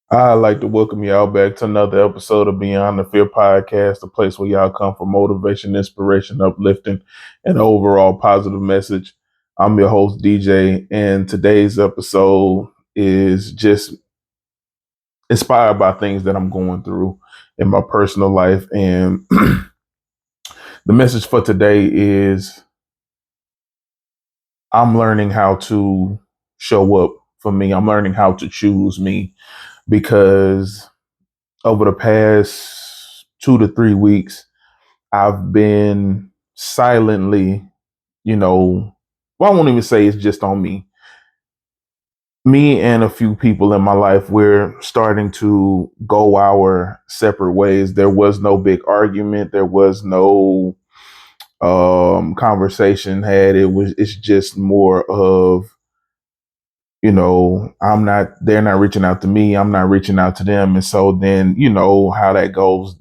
I'd like to welcome y'all back to another episode of Beyond the Fear podcast, a place where y'all come for motivation, inspiration, uplifting, and overall positive message. I'm your host, DJ, and today's episode is just inspired by things that I'm going through in my personal life. And the message for today is I'm learning how to show up for me. I'm learning how to choose me because over the past 2 to 3 weeks, I've been silently, well, I won't even say it's just on me. Me and a few people in my life, we're starting to go our separate ways. There was no big argument. There was no conversation had. It's just more of, they're not reaching out to me. I'm not reaching out to them. And so then, you know how that goes,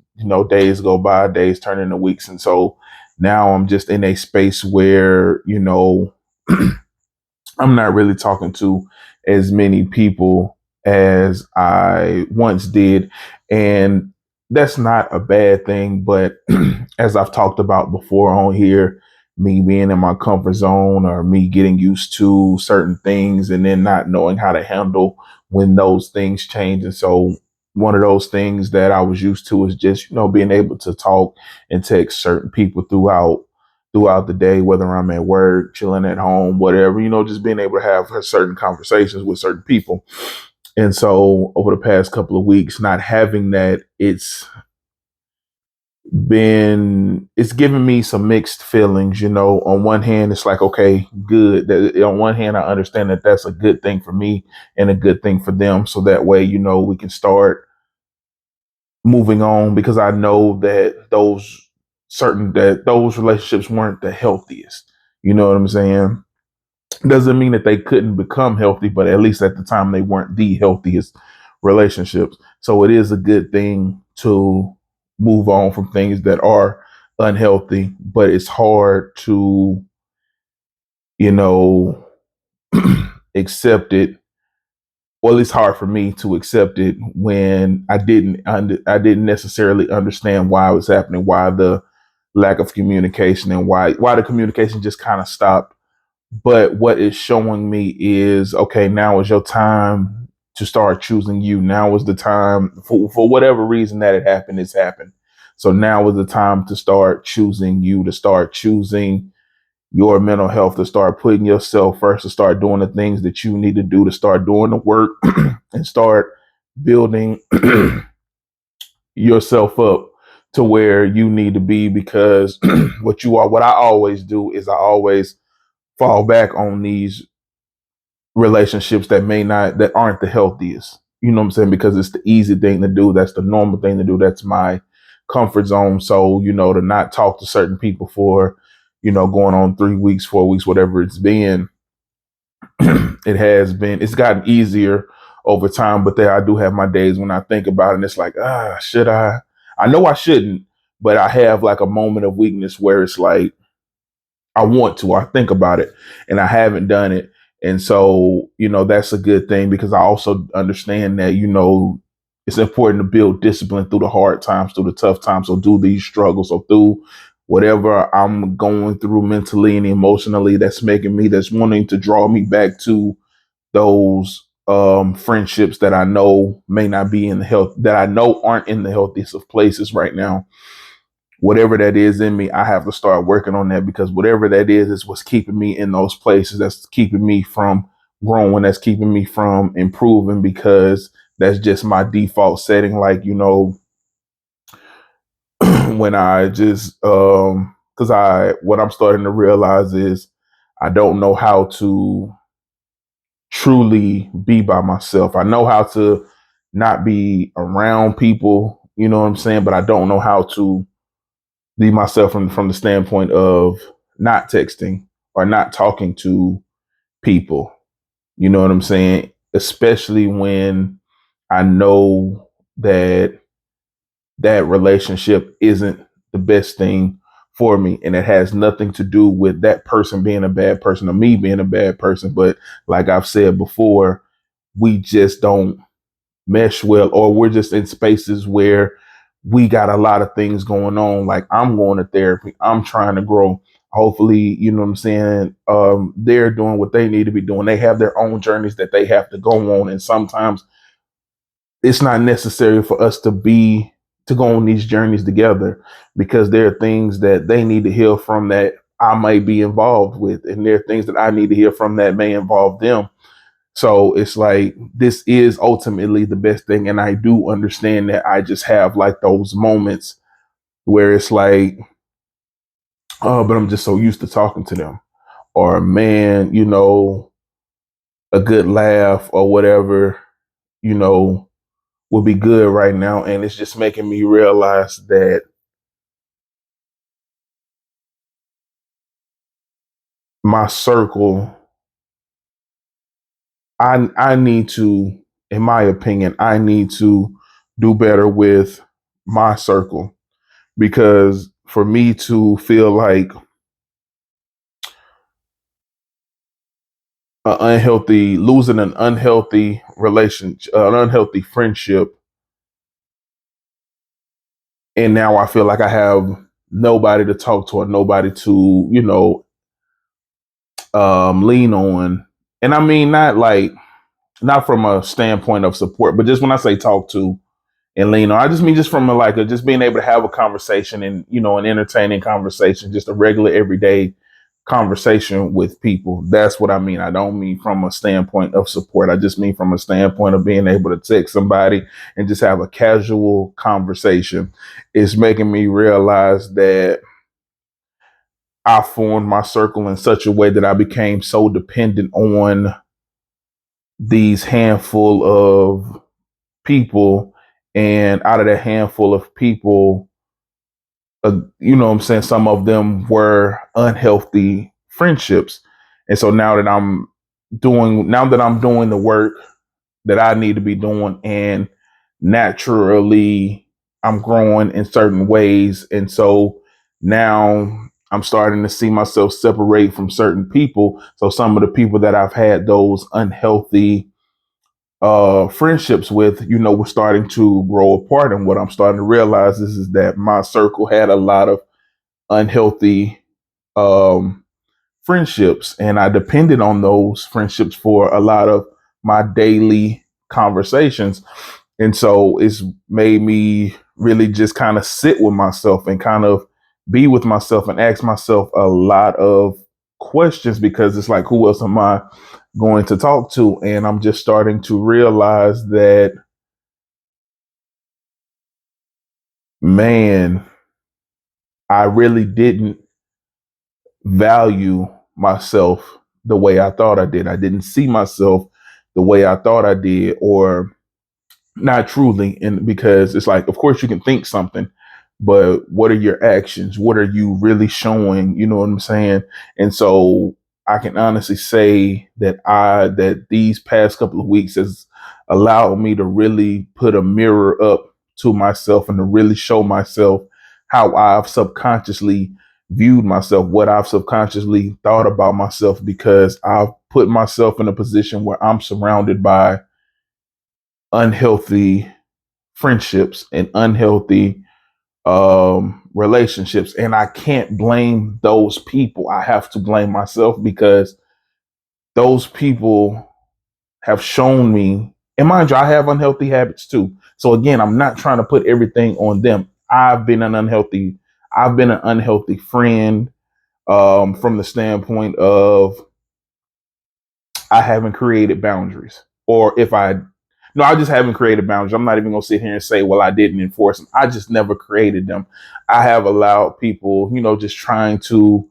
days go by, days turn into weeks. And so now I'm just in a space where, I'm not really talking to as many people as I once did. And that's not a bad thing. But as I've talked about before on here, me being in my comfort zone or me getting used to certain things and then not knowing how to handle when those things change. And so one of those things that I was used to is just, being able to talk and text certain people throughout the day, whether I'm at work, chilling at home, whatever, just being able to have certain conversations with certain people. And so over the past couple of weeks, not having that, it's given me some mixed feelings. On one hand, it's like, okay, good. On one hand, I understand that that's a good thing for me and a good thing for them. So that way, we can start moving on because I know that those relationships weren't the healthiest. You know what I'm saying? Doesn't mean that they couldn't become healthy, but at least at the time they weren't the healthiest relationships. So it is a good thing to move on from things that are unhealthy, but it's hard to, you know, accept it. Well, it's hard for me to accept it when I didn't necessarily understand why it was happening, why the lack of communication and why the communication just kind of stopped. But what it's showing me is, okay, now is your time to start choosing you. Now is the time for whatever reason that it happened, it's happened. So now is the time to start choosing you, to start choosing your mental health, to start putting yourself first, to start doing the things that you need to do, to start doing the work and start building yourself up to where you need to be. Because what I always do is I always fall back on these relationships that aren't the healthiest. You know what I'm saying? Because it's the easy thing to do. That's the normal thing to do. That's my comfort zone. So, to not talk to certain people for, going on 3 weeks, 4 weeks, whatever it's been, it's gotten easier over time. But there, I do have my days when I think about it and it's like, should I? I know I shouldn't, but I have like a moment of weakness where it's like, I want to. I think about it and I haven't done it. And so, that's a good thing because I also understand that, it's important to build discipline through the hard times, through the tough times. So through these struggles, so through whatever I'm going through mentally and emotionally, that's wanting to draw me back to those friendships that I know may not be in the health, that I know aren't in the healthiest of places right now. Whatever that is in me, I have to start working on that because whatever that is what's keeping me in those places. That's keeping me from growing. That's keeping me from improving because that's just my default setting. Like, when I just, cause what I'm starting to realize is I don't know how to truly be by myself. I know how to not be around people, you know what I'm saying? But I don't know how to be myself from the standpoint of not texting or not talking to people. You know what I'm saying? Especially when I know that that relationship isn't the best thing for me. And it has nothing to do with that person being a bad person or me being a bad person. But like I've said before, we just don't mesh well, or we're just in spaces where we got a lot of things going on. Like I'm going to therapy, I'm trying to grow. Hopefully, you know what I'm saying? They're doing what they need to be doing. They have their own journeys that they have to go on. And sometimes it's not necessary for us to go on these journeys together because there are things that they need to heal from that I might be involved with. And there are things that I need to hear from that may involve them. So it's like this is ultimately the best thing. And I do understand that I just have like those moments where it's like, oh, but I'm just so used to talking to them. Or man, a good laugh or whatever, you know, would be good right now. And it's just making me realize that my circle, I need to, in my opinion, I need to do better with my circle because for me to feel like losing an unhealthy relationship, an unhealthy friendship, and now I feel like I have nobody to talk to or nobody to, lean on. And I mean, not from a standpoint of support, but just when I say talk to and lean on, I just mean just from just being able to have a conversation and, an entertaining conversation, just a regular everyday conversation with people. That's what I mean. I don't mean from a standpoint of support. I just mean from a standpoint of being able to text somebody and just have a casual conversation. It's making me realize that I formed my circle in such a way that I became so dependent on these handful of people. And out of that handful of people, you know what I'm saying, some of them were unhealthy friendships. And so now that I'm doing the work that I need to be doing, and naturally I'm growing in certain ways. And so now I'm starting to see myself separate from certain people. So some of the people that I've had those unhealthy friendships with, we're starting to grow apart. And what I'm starting to realize is that my circle had a lot of unhealthy um, friendships, and I depended on those friendships for a lot of my daily conversations. And so it's made me really just kind of sit with myself and kind of be with myself and ask myself a lot of questions because it's like, who else am I going to talk to? And I'm just starting to realize that, man, I really didn't value myself the way I thought I did. I didn't see myself the way I thought I did, or not truly. And because it's like, of course, you can think something, but what are your actions? What are you really showing? You know what I'm saying? And so I can honestly say that these past couple of weeks has allowed me to really put a mirror up to myself and to really show myself how I've subconsciously viewed myself, what I've subconsciously thought about myself, because I've put myself in a position where I'm surrounded by unhealthy friendships and unhealthy relationships. And I can't blame those people. I have to blame myself because those people have shown me, and mind you, I have unhealthy habits too. So again, I'm not trying to put everything on them. I've been an unhealthy friend from the standpoint of I haven't created boundaries. Or if I no, I just haven't created boundaries. I'm not even gonna sit here and say, well, I didn't enforce them. I just never created them. I have allowed people, just trying to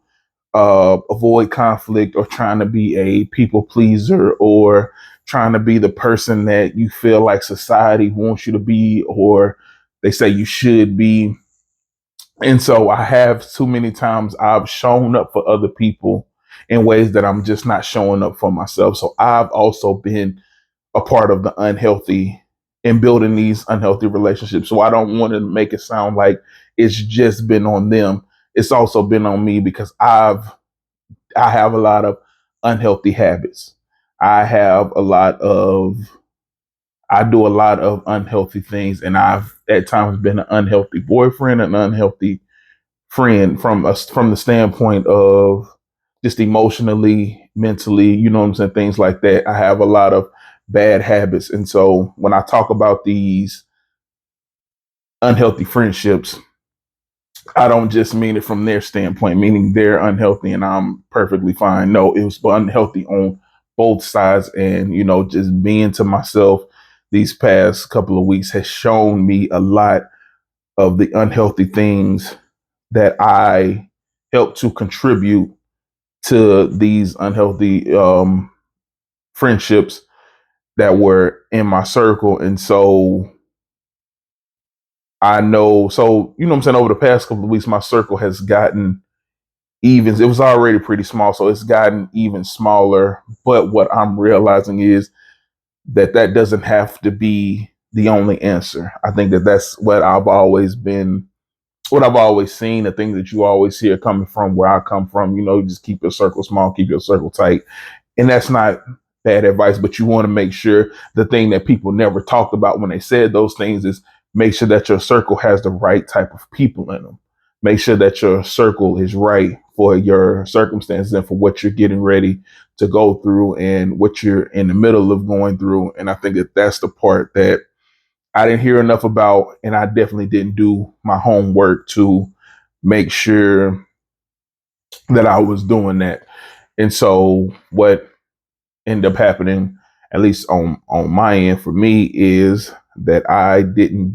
avoid conflict or trying to be a people pleaser or trying to be the person that you feel like society wants you to be or they say you should be. And so I have too many times I've shown up for other people in ways that I'm just not showing up for myself. So I've also been a part of the unhealthy in building these unhealthy relationships. So I don't want to make it sound like it's just been on them. It's also been on me because I have a lot of unhealthy habits. I have a lot of I do a lot of unhealthy things, and I've at times been an unhealthy boyfriend, an unhealthy friend from the standpoint of just emotionally, mentally, you know what I'm saying, things like that. I have a lot of bad habits, and so when I talk about these unhealthy friendships, I don't just mean it from their standpoint, meaning they're unhealthy and I'm perfectly fine. No, it was unhealthy on both sides. And, just being to myself these past couple of weeks has shown me a lot of the unhealthy things that I help to contribute to these unhealthy friendships that were in my circle. And so I know, so, what I'm saying, over the past couple of weeks, my circle has gotten even, it was already pretty small, so it's gotten even smaller. But what I'm realizing is that doesn't have to be the only answer. I think that that's what I've always seen, the things that you always hear coming from where I come from. Just keep your circle small, keep your circle tight. And that's not bad advice, but you want to make sure the thing that people never talked about when they said those things is make sure that your circle has the right type of people in them. Make sure that your circle is right for your circumstances and for what you're getting ready to go through and what you're in the middle of going through. And I think that that's the part that I didn't hear enough about, and I definitely didn't do my homework to make sure that I was doing that. And so what ended up happening, at least on my end for me, is that I didn't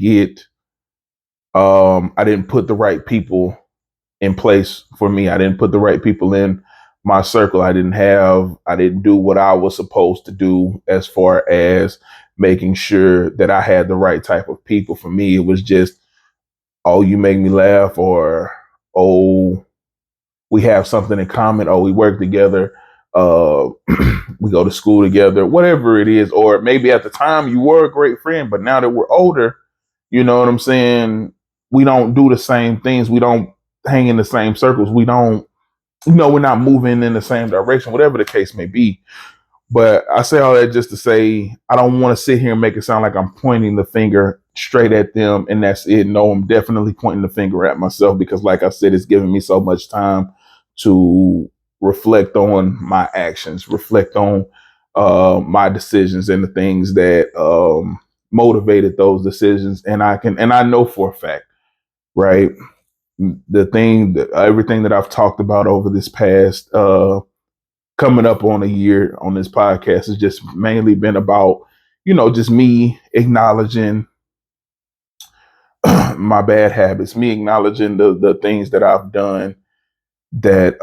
put the right people in place for me. I didn't put the right people in my circle. I didn't do what I was supposed to do as far as making sure that I had the right type of people. For me, it was just, oh, you make me laugh, or, oh, we have something in common. Oh, we work together. Uh, we go to school together, whatever it is. Or maybe at the time you were a great friend, but now that we're older, you know what I'm saying? We don't do the same things. We don't hang in the same circles. We don't, we're not moving in the same direction, whatever the case may be. But I say all that just to say, I don't want to sit here and make it sound like I'm pointing the finger straight at them and that's it. No, I'm definitely pointing the finger at myself because, like I said, it's given me so much time to reflect on my actions, reflect on my decisions and the things that motivated those decisions. And I know for a fact, right? Everything that I've talked about over this past coming up on a year on this podcast has just mainly been about, just me acknowledging my bad habits, me acknowledging the things that I've done that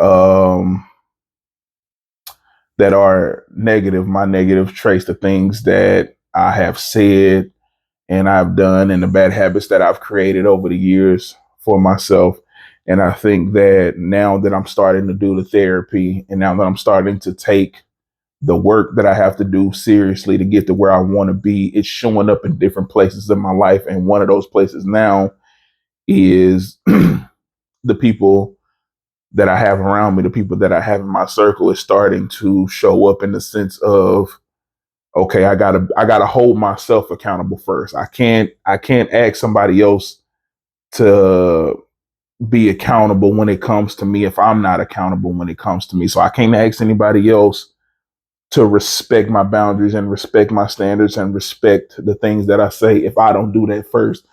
that are negative, my negative traits, the things that I have said and I've done, and the bad habits that I've created over the years for myself. And I think that now that I'm starting to do the therapy and now that I'm starting to take the work that I have to do seriously to get to where I want to be, it's showing up in different places in my life. And one of those places now is the people that I have around me, the people that I have in my circle is starting to show up in the sense of, okay, I gotta hold myself accountable first. I can't ask somebody else to be accountable when it comes to me if I'm not accountable when it comes to me. So I can't ask anybody else to respect my boundaries and respect my standards and respect the things that I say if I don't do that first.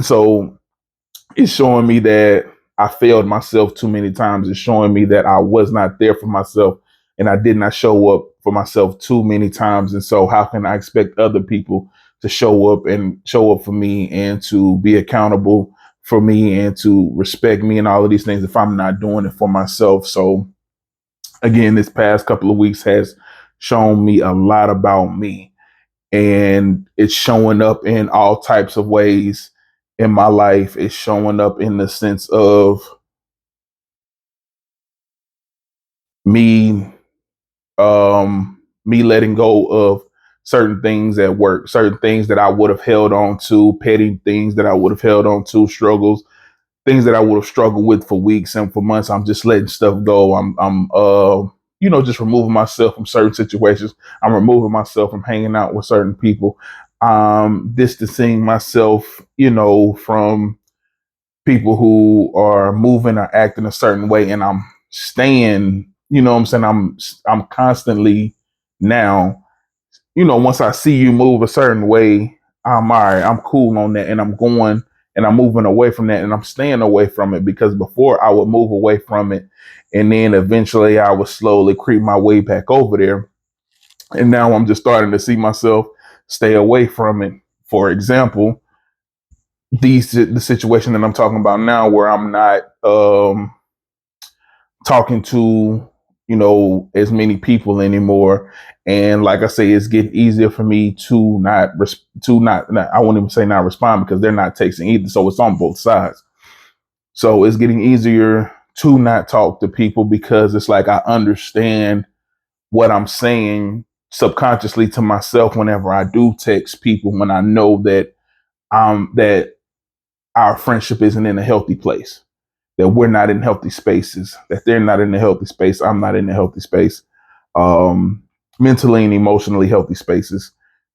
So it's showing me that I failed myself too many times. It's showing me that I was not there for myself and I did not show up for myself too many times. And so how can I expect other people to show up for me and to be accountable for me and to respect me and all of these things if I'm not doing it for myself? So again, this past couple of weeks has shown me a lot about me, and it's showing up in all types of ways in my life. It's showing up in the sense of me me letting go of certain things at work, certain things that I would have held on to, petty things that I would have held on to, struggles, things that I would have struggled with for weeks and for months. I'm just letting stuff go. I'm just removing myself from certain situations. I'm removing myself from hanging out with certain people. distancing myself, from people who are moving or acting a certain way, and I'm staying, what I'm saying, I'm constantly now, once I see you move a certain way, I'm all right, I'm cool on that, and I'm going and I'm moving away from that, and I'm staying away from it, because before I would move away from it, and then eventually I would slowly creep my way back over there. And now I'm just starting to see myself stay away from it. For example, the situation that I'm talking about now, where I'm not talking to, as many people anymore. And like I say, it's getting easier for me to not I won't even say not respond, because they're not texting either. So it's on both sides. So it's getting easier to not talk to people, because it's like I understand what I'm saying subconsciously to myself whenever I do text people, when I know that our friendship isn't in a healthy place, that we're not in healthy spaces, that they're not in a healthy space, I'm not in a healthy space, um, mentally and emotionally healthy spaces,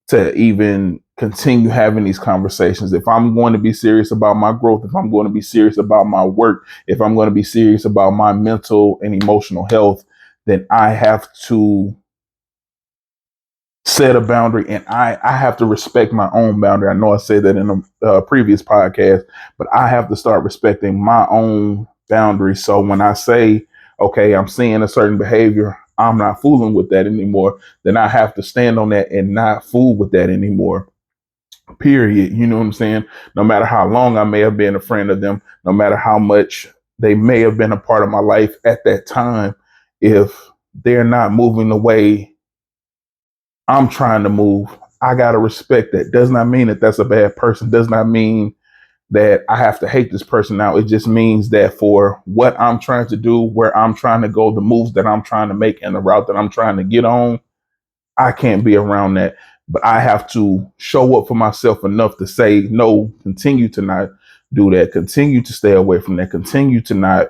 to even continue having these conversations. If I'm going to be serious about my growth, if I'm going to be serious about my work, if I'm going to be serious about my mental and emotional health, then I have to set a boundary, and I have to respect my own boundary. I know I said that in a previous podcast, but I have to start respecting my own boundaries. So when I say, okay, I'm seeing a certain behavior, I'm not fooling with that anymore, then I have to stand on that and not fool with that anymore. Period. You know what I'm saying? No matter how long I may have been a friend of them, no matter how much they may have been a part of my life at that time, if they're not moving the way I'm trying to move, I got to respect that. Does not mean that that's a bad person. Does not mean that I have to hate this person now. It just means that for what I'm trying to do, where I'm trying to go, the moves that I'm trying to make, and the route that I'm trying to get on, I can't be around that. But I have to show up for myself enough to say, no, continue to not do that. Continue to stay away from that. Continue to not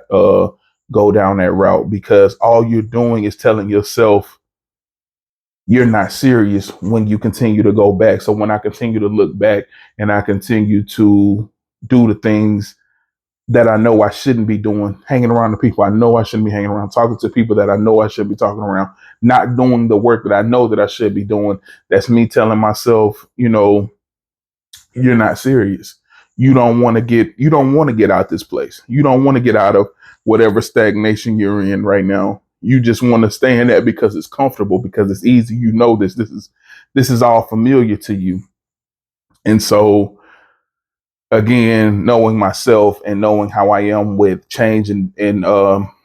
go down that route, because all you're doing is telling yourself you're not serious when you continue to go back. So when I continue to look back, and I continue to do the things that I know I shouldn't be doing, hanging around the people I know I shouldn't be hanging around, talking to people that I know I should be talking around, not doing the work that I know that I should be doing, that's me telling myself, you're not serious. You don't want to get out this place. You don't want to get out of whatever stagnation you're in right now. You just want to stay in that because it's comfortable, because it's easy. You know this is all familiar to you. And so again, knowing myself and knowing how I am with change and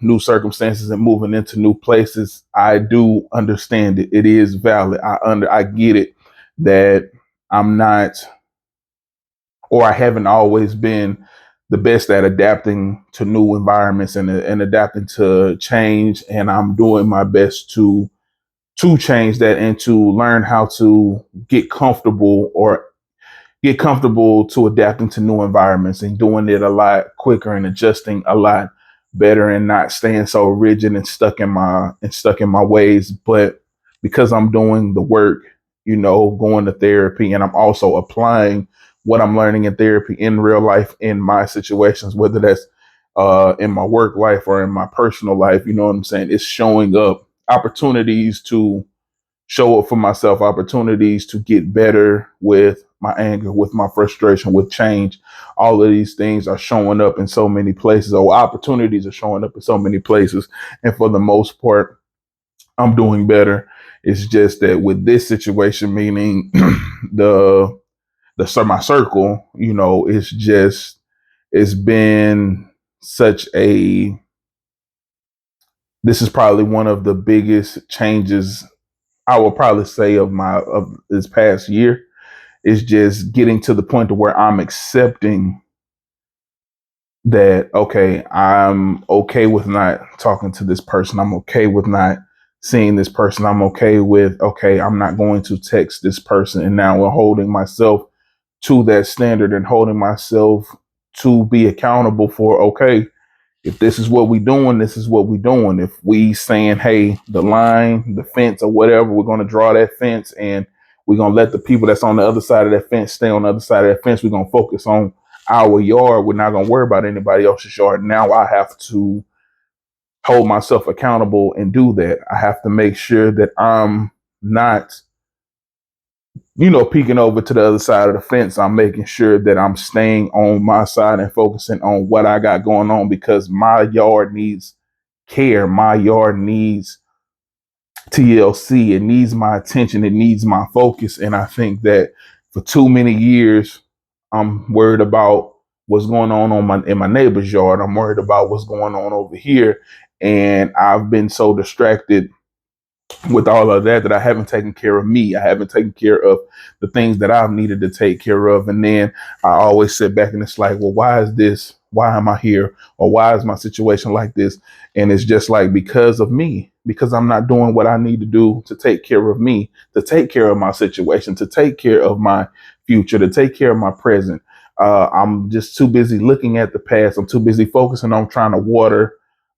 new circumstances and moving into new places, I do understand it. It is valid. I get it, that I'm not, or I haven't always been the best at adapting to new environments and adapting to change. And I'm doing my best to change that and to learn how to get comfortable to adapting to new environments, and doing it a lot quicker and adjusting a lot better, and not staying so rigid and stuck in my ways. But because I'm doing the work, going to therapy, and I'm also applying what I'm learning in therapy in real life in my situations, whether that's in my work life or in my personal life, you know what I'm saying? It's showing up opportunities to show up for myself, opportunities to get better with my anger, with my frustration, with change. All of these things are showing up in so many places, or opportunities are showing up in so many places. And for the most part, I'm doing better. It's just that with this situation, meaning my circle, it's been such a, this is probably one of the biggest changes I will probably say of this past year, is just getting to the point to where I'm accepting that, okay, I'm okay with not talking to this person. I'm okay with not seeing this person. I'm okay with, okay, I'm not going to text this person. And now we're holding myself to that standard, and holding myself to be accountable for, okay, if this is what we doing, this is what we doing. If we saying, hey, the line, the fence, or whatever, we're going to draw that fence, and We're gonna let the people that's on the other side of that fence stay on the other side of that fence. We're gonna focus on our yard. We're not gonna worry about anybody else's yard. Now I have to hold myself accountable and do that. I have to make sure that I'm not, peeking over to the other side of the fence. I'm making sure that I'm staying on my side and focusing on what I got going on, because my yard needs care. My yard needs TLC. It needs my attention. It needs my focus. And I think that for too many years, I'm worried about what's going on in my neighbor's yard. I'm worried about what's going on over here. And I've been so distracted with all of that I haven't taken care of me. I haven't taken care of the things that I've needed to take care of. And then I always sit back and it's like, well, why is this? Why am I here? Or why is my situation like this? And it's just like, because of me, because I'm not doing what I need to do to take care of me, to take care of my situation, to take care of my future, to take care of my present. I'm just too busy looking at the past. I'm too busy focusing on trying to water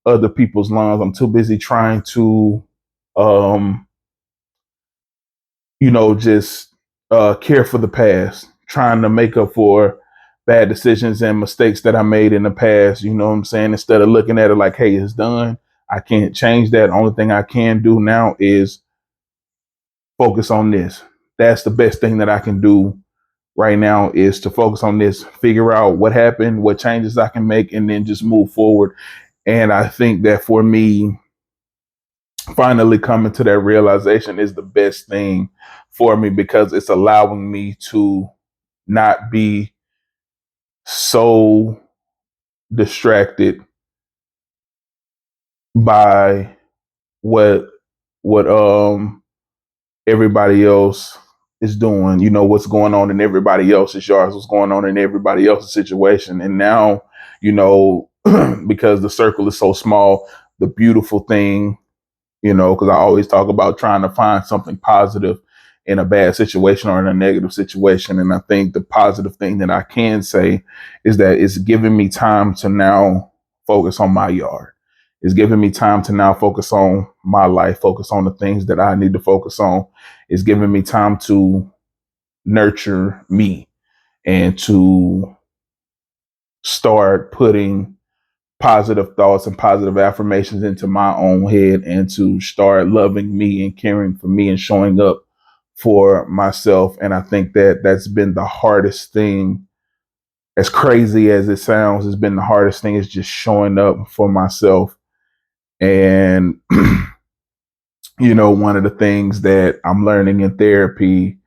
other people's lawns. I'm too busy trying to um, just care for the past, trying to make up for bad decisions and mistakes that I made in the past. You know what I'm saying? Instead of looking at it like, hey, it's done. I can't change that. Only thing I can do now is focus on this. That's the best thing that I can do right now, is to focus on this, figure out what happened, what changes I can make, and then just move forward. And I think that for me, finally coming to that realization is the best thing for me, because it's allowing me to not be so distracted by what what everybody else is doing, what's going on in everybody else's yards, what's going on in everybody else's situation. And now, because the circle is so small, the beautiful thing, because I always talk about trying to find something positive in a bad situation or in a negative situation. And I think the positive thing that I can say is that it's giving me time to now focus on my yard. It's giving me time to now focus on my life, focus on the things that I need to focus on. It's giving me time to nurture me and to start putting positive thoughts and positive affirmations into my own head, and to start loving me and caring for me and showing up for myself. And I think that that's been the hardest thing. As crazy as it sounds, it's been the hardest thing, is just showing up for myself. And one of the things that I'm learning in therapy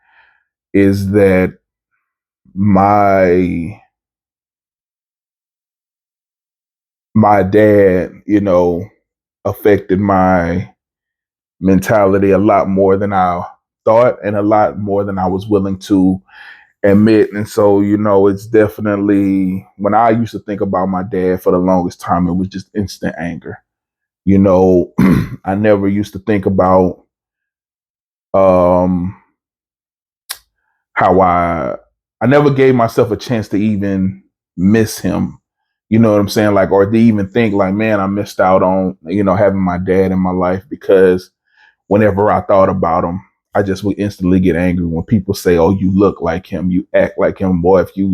is that my my dad, affected my mentality a lot more than I thought, and a lot more than I was willing to admit. And so, it's definitely, when I used to think about my dad for the longest time, it was just instant anger. I never used to think about um how I never gave myself a chance to even miss him. You know what I'm saying? Like, or to even think like, man, I missed out on, having my dad in my life, because whenever I thought about him, I just would instantly get angry when people say, "Oh, you look like him, you act like him." Boy, if you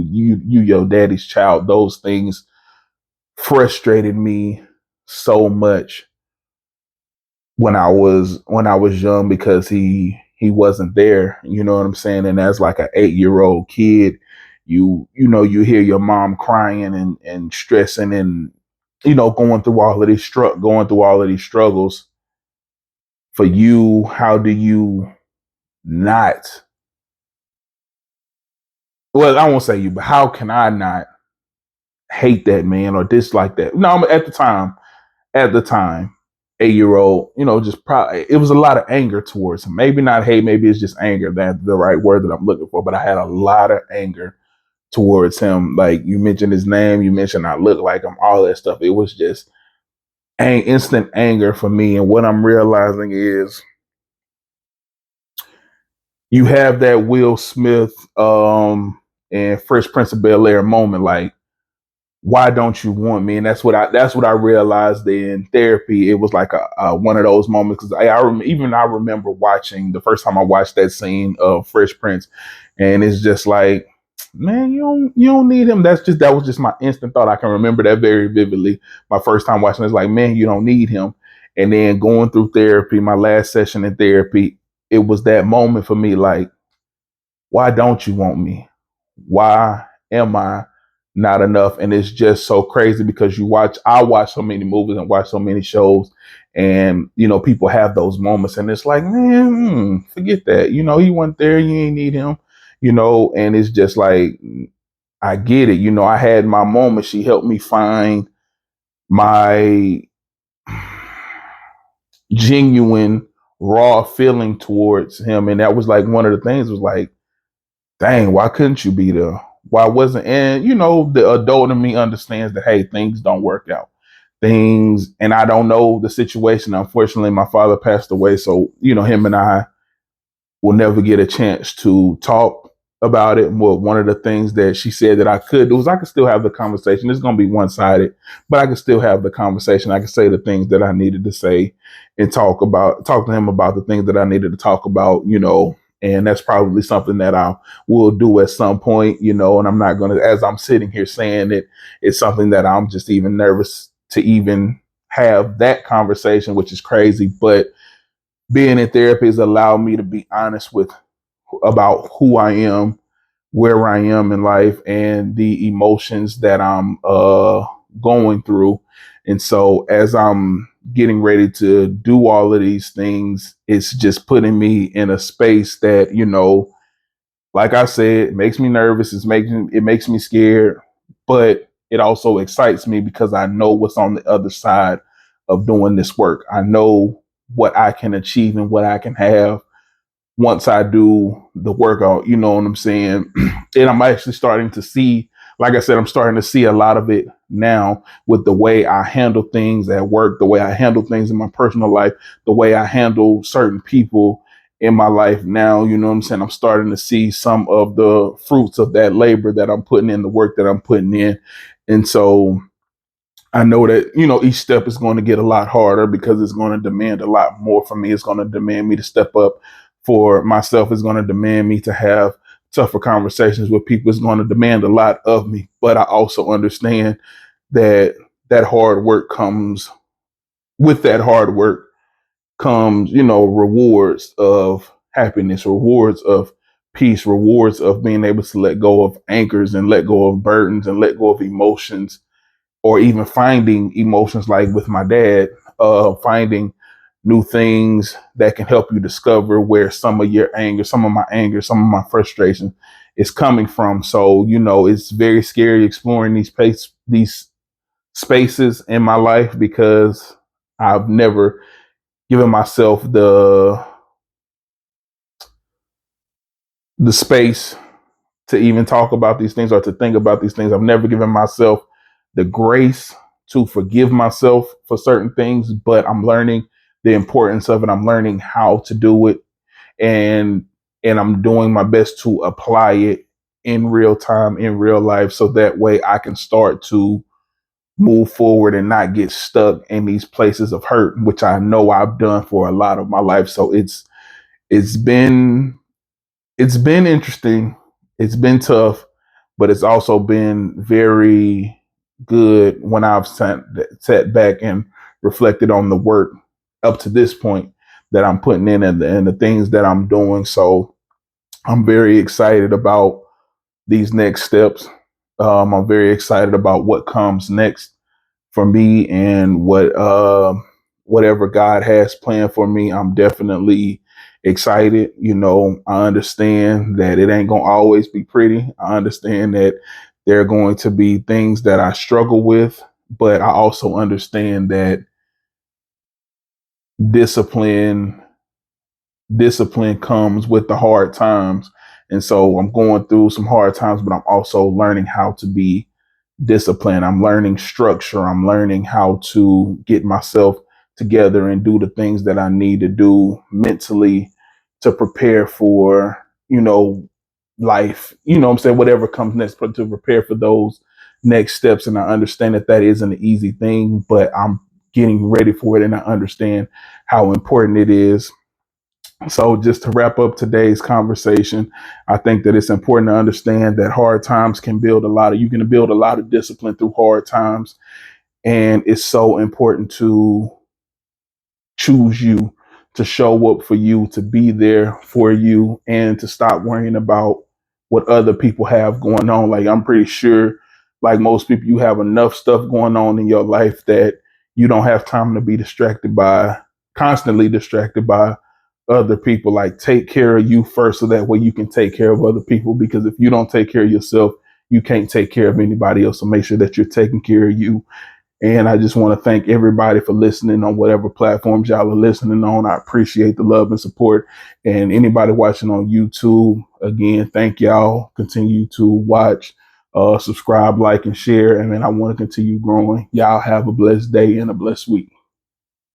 your daddy's child, those things frustrated me so much when I was young, because he wasn't there. You know what I'm saying? And as like an 8-year-old kid, you hear your mom crying and stressing, and going through all of these struggles for you. How do you not, well, I won't say you, but how can I not hate that man or dislike that? No, at the time, 8-year-old, just probably, it was a lot of anger towards him. Maybe not hate, maybe it's just anger. That's the right word that I'm looking for. But I had a lot of anger towards him. Like, you mentioned his name, you mentioned I look like him, all that stuff. It was just instant anger for me. And what I'm realizing is, you have that Will Smith and Fresh Prince of Bel-Air moment, like, why don't you want me? And that's what I realized in therapy. It was like a one of those moments because I remember watching the first time I watched that scene of Fresh Prince, and it's just like, man, you don't need him. That was just my instant thought. I can remember that very vividly. My first time watching it's like, man, you don't need him. And then going through therapy, my last session in therapy, it was that moment for me, like, why don't you want me? Why am I not enough? And it's just so crazy because I watch so many movies and watch so many shows, and people have those moments, and it's like, man, forget that. He wasn't there. You ain't need him. And it's just like, I get it. I had my moment. She helped me find my genuine, raw feeling towards him, and that was like one of the things. Was like, dang, why couldn't you be there? Why wasn't? And the adult in me understands that, hey, things don't work out. And I don't know the situation. Unfortunately, my father passed away, so him and I will never get a chance to talk about it. Well, one of the things that she said that I could do is I could still have the conversation. It's going to be one sided, but I could still have the conversation. I could say the things that I needed to say and talk to him about the things that I needed to talk about, and that's probably something that I will do at some point, and I'm not going to, as I'm sitting here saying it, it's something that I'm just even nervous to even have that conversation, which is crazy. But being in therapy has allowed me to be honest about who I am, where I am in life, and the emotions that I'm going through. And so as I'm getting ready to do all of these things, it's just putting me in a space that, like I said, it makes me nervous. It makes me scared, but it also excites me because I know what's on the other side of doing this work. I know what I can achieve and what I can have once I do the workout, you know what I'm saying? And I'm actually starting to see, like I said, I'm starting to see a lot of it now with the way I handle things at work, the way I handle things in my personal life, the way I handle certain people in my life now, you know what I'm saying? I'm starting to see some of the fruits of that labor that I'm putting in, the work that I'm putting in. And so I know that, each step is going to get a lot harder because it's going to demand a lot more from me. It's going to demand me to step up for myself. It's going to demand me to have tougher conversations with people. It's going to demand a lot of me. But I also understand that that hard work comes with that hard work comes, rewards of happiness, rewards of peace, rewards of being able to let go of anchors and let go of burdens and let go of emotions, or even finding emotions like with my dad, finding new things that can help you discover where some of your anger, some of my anger, some of my frustration is coming from. So, it's very scary exploring these spaces in my life because I've never given myself the space to even talk about these things or to think about these things. I've never given myself the grace to forgive myself for certain things, but I'm learning the importance of it. I'm learning how to do it, and I'm doing my best to apply it in real time, in real life, so that way I can start to move forward and not get stuck in these places of hurt, which I know I've done for a lot of my life. So it's been it's been interesting. It's been tough, but it's also been very good when I've sat back and reflected on the work up to this point that I'm putting in and the things that I'm doing. So I'm very excited about these next steps. I'm very excited about what comes next for me and whatever God has planned for me. I'm definitely excited. I understand that it ain't gonna always be pretty. I understand that there are going to be things that I struggle with, but I also understand that discipline discipline comes with the hard times. And so I'm going through some hard times, but I'm also learning how to be disciplined. I'm learning structure. I'm learning how to get myself together and do the things that I need to do mentally to prepare for, life, what I'm saying, whatever comes next, but to prepare for those next steps. And I understand that that isn't an easy thing, but I'm getting ready for it and I understand how important it is. So just to wrap up today's conversation, I think that it's important to understand that hard times can build you can build a lot of discipline through hard times. And it's so important to choose you, to show up for you, to be there for you, and to stop worrying about what other people have going on. Like, I'm pretty sure, like most people, you have enough stuff going on in your life that you don't have time to be constantly distracted by other people. Like, take care of you first so that way you can take care of other people. Because if you don't take care of yourself, you can't take care of anybody else. So make sure that you're taking care of you. And I just want to thank everybody for listening on whatever platforms y'all are listening on. I appreciate the love and support. And anybody watching on YouTube, again, thank y'all. Continue to watch, subscribe, like, and share. And then I want to continue growing. Y'all have a blessed day and a blessed week.